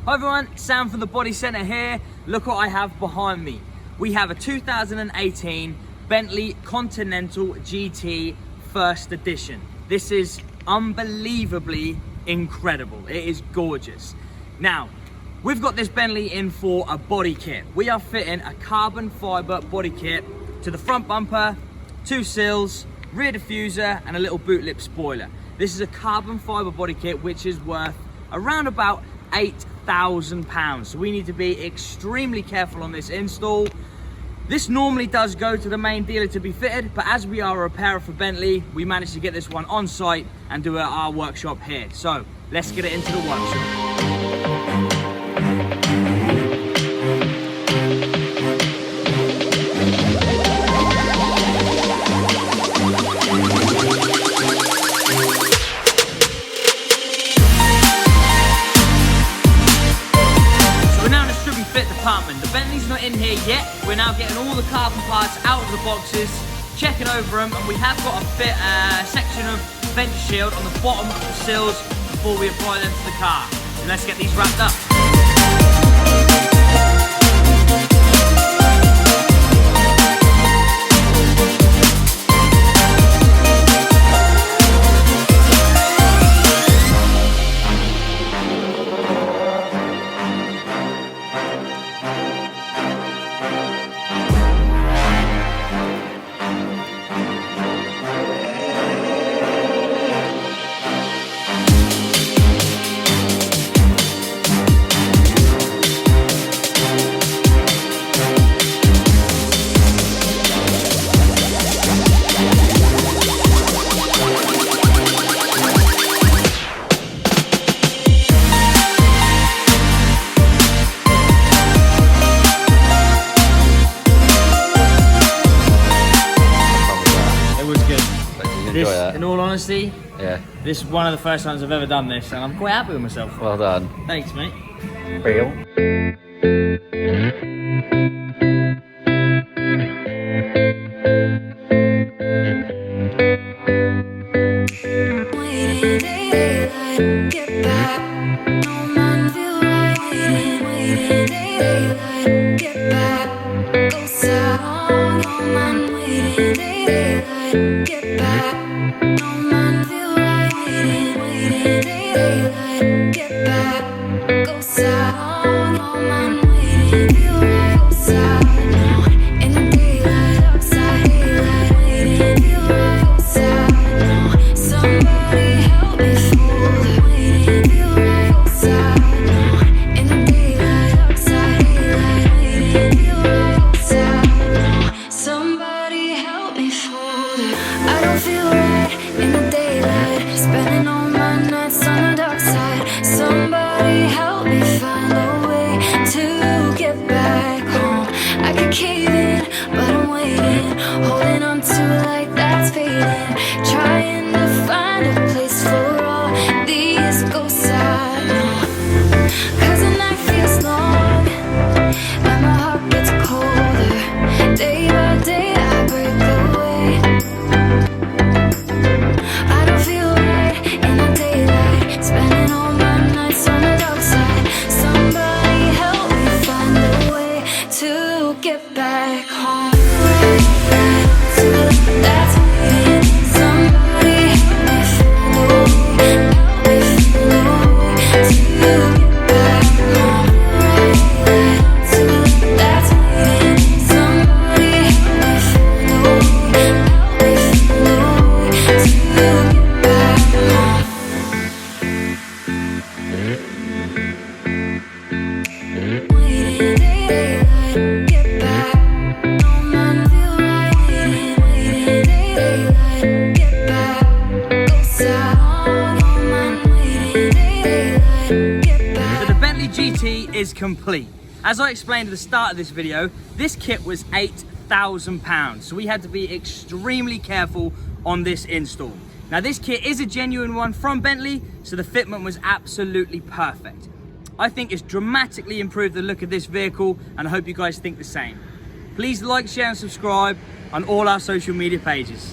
Hi everyone, Sam from the Body Centre here. Look what I have behind me. We have a 2018 Bentley Continental GT First Edition. This is unbelievably incredible. It is gorgeous. Now, we've got this Bentley in for a body kit. We are fitting a carbon fibre body kit to the front bumper, 2 sills, rear diffuser and a little boot lip spoiler. This is a carbon fibre body kit which is worth around about £8,000. So we need to be extremely careful on this install. This normally does go to the main dealer to be fitted, but as we are a repairer for Bentley, we managed to get this one on site and do it at our workshop here. So let's get it into the workshop. The Bentley's not in here yet. We're now getting all the carbon parts out of the boxes, checking over them, and we have got a fit section of vent shield on the bottom of the sills before we apply them to the car. So let's get these wrapped up. In all honesty, this is one of the first times I've ever done this, and I'm quite happy with myself. Well done. Thanks, mate. Real. Is complete. As I explained at the start of this video, this kit was £8,000, so we had to be extremely careful on this install. Now this kit is a genuine one from Bentley, so the fitment was absolutely perfect. I think it's dramatically improved the look of this vehicle, and I hope you guys think the same. Please like, share and subscribe on all our social media pages.